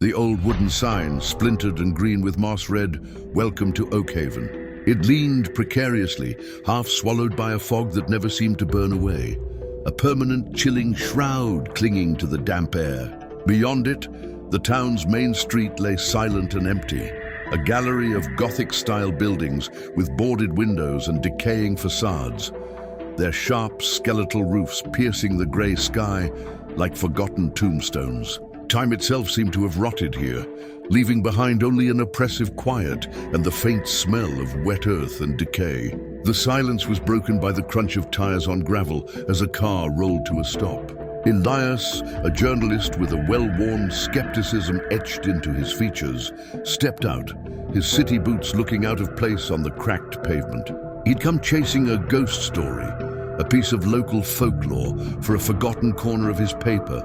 The old wooden sign, splintered and green with moss, read, "Welcome to Oakhaven." It leaned precariously, half swallowed by a fog that never seemed to burn away, a permanent chilling shroud clinging to the damp air. Beyond it, the town's main street lay silent and empty, a gallery of Gothic-style buildings with boarded windows and decaying facades, their sharp skeletal roofs piercing the grey sky like forgotten tombstones. Time itself seemed to have rotted here, leaving behind only an oppressive quiet and the faint smell of wet earth and decay. The silence was broken by the crunch of tires on gravel as a car rolled to a stop. Elias, a journalist with a well-worn skepticism etched into his features, stepped out, his city boots looking out of place on the cracked pavement. He'd come chasing a ghost story, a piece of local folklore for a forgotten corner of his paper,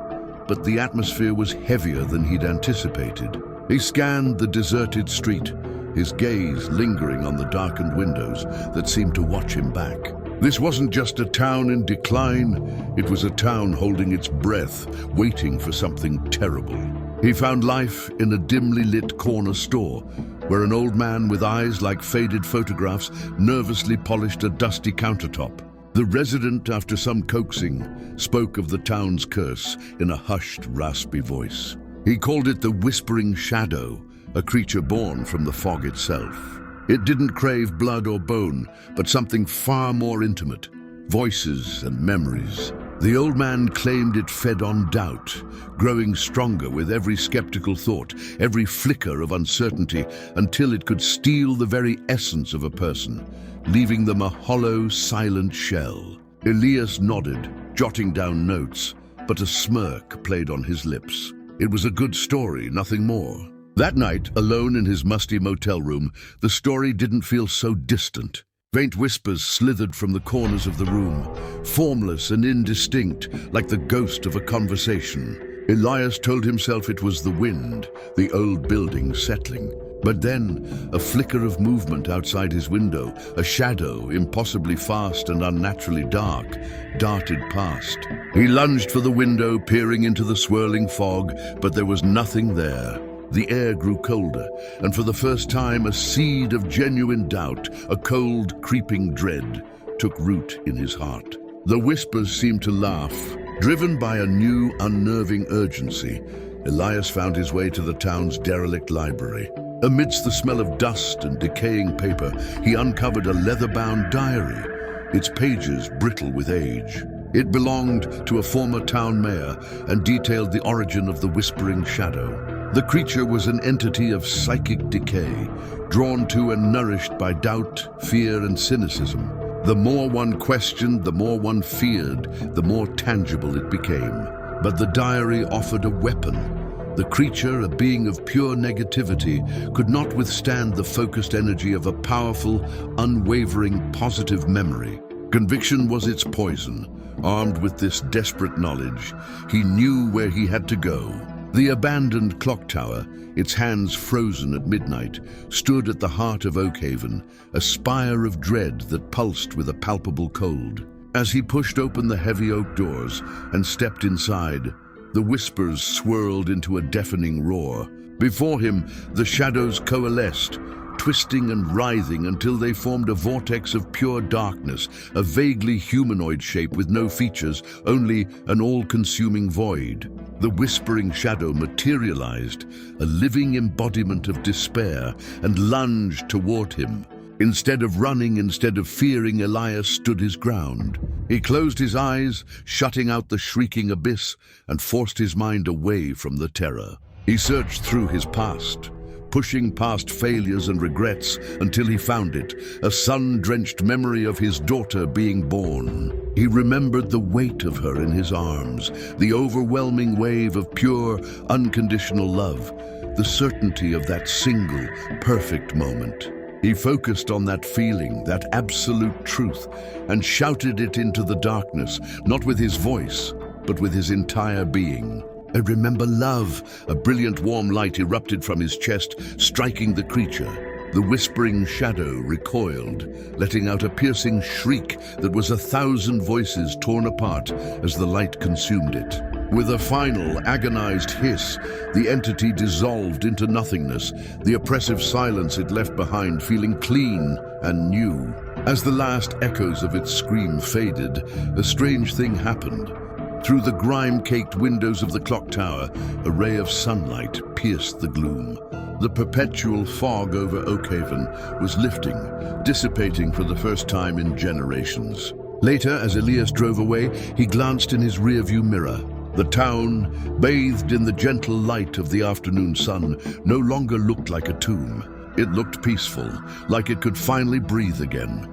but the atmosphere was heavier than he'd anticipated. He scanned the deserted street, his gaze lingering on the darkened windows that seemed to watch him back. This wasn't just a town in decline, it was a town holding its breath, waiting for something terrible. He found life in a dimly lit corner store, where an old man with eyes like faded photographs nervously polished a dusty countertop. The resident, after some coaxing, spoke of the town's curse in a hushed, raspy voice. He called it the Whispering Shadow, a creature born from the fog itself. It didn't crave blood or bone, but something far more intimate, voices and memories. The old man claimed it fed on doubt, growing stronger with every skeptical thought, every flicker of uncertainty, until it could steal the very essence of a person, leaving them a hollow, silent shell. Elias nodded, jotting down notes, but a smirk played on his lips. It was a good story, nothing more. That night, alone in his musty motel room, the story didn't feel so distant. Faint whispers slithered from the corners of the room, formless and indistinct, like the ghost of a conversation. Elias told himself it was the wind, the old building settling. But then, a flicker of movement outside his window, a shadow, impossibly fast and unnaturally dark, darted past. He lunged for the window, peering into the swirling fog, but there was nothing there. The air grew colder, and for the first time a seed of genuine doubt, a cold, creeping dread, took root in his heart. The whispers seemed to laugh. Driven by a new, unnerving urgency, Elias found his way to the town's derelict library. Amidst the smell of dust and decaying paper, he uncovered a leather-bound diary, its pages brittle with age. It belonged to a former town mayor and detailed the origin of the Whispering Shadow. The creature was an entity of psychic decay, drawn to and nourished by doubt, fear, and cynicism. The more one questioned, the more one feared, the more tangible it became. But the diary offered a weapon. The creature, a being of pure negativity, could not withstand the focused energy of a powerful, unwavering, positive memory. Conviction was its poison. Armed with this desperate knowledge, he knew where he had to go. The abandoned clock tower, its hands frozen at midnight, stood at the heart of Oakhaven, a spire of dread that pulsed with a palpable cold. As he pushed open the heavy oak doors and stepped inside, the whispers swirled into a deafening roar. Before him, the shadows coalesced, twisting and writhing until they formed a vortex of pure darkness, a vaguely humanoid shape with no features, only an all-consuming void. The Whispering Shadow materialized, a living embodiment of despair, and lunged toward him. Instead of running, instead of fearing, Elias stood his ground. He closed his eyes, shutting out the shrieking abyss, and forced his mind away from the terror. He searched through his past, pushing past failures and regrets until he found it, a sun-drenched memory of his daughter being born. He remembered the weight of her in his arms, the overwhelming wave of pure, unconditional love, the certainty of that single, perfect moment. He focused on that feeling, that absolute truth, and shouted it into the darkness, not with his voice, but with his entire being. "I remember love." A brilliant warm light erupted from his chest, striking the creature. The Whispering Shadow recoiled, letting out a piercing shriek that was 1,000 voices torn apart as the light consumed it. With a final, agonized hiss, the entity dissolved into nothingness, the oppressive silence it left behind feeling clean and new. As the last echoes of its scream faded, a strange thing happened. Through the grime-caked windows of the clock tower, a ray of sunlight pierced the gloom. The perpetual fog over Oakhaven was lifting, dissipating for the first time in generations. Later, as Elias drove away, he glanced in his rearview mirror. The town, bathed in the gentle light of the afternoon sun, no longer looked like a tomb. It looked peaceful, like it could finally breathe again.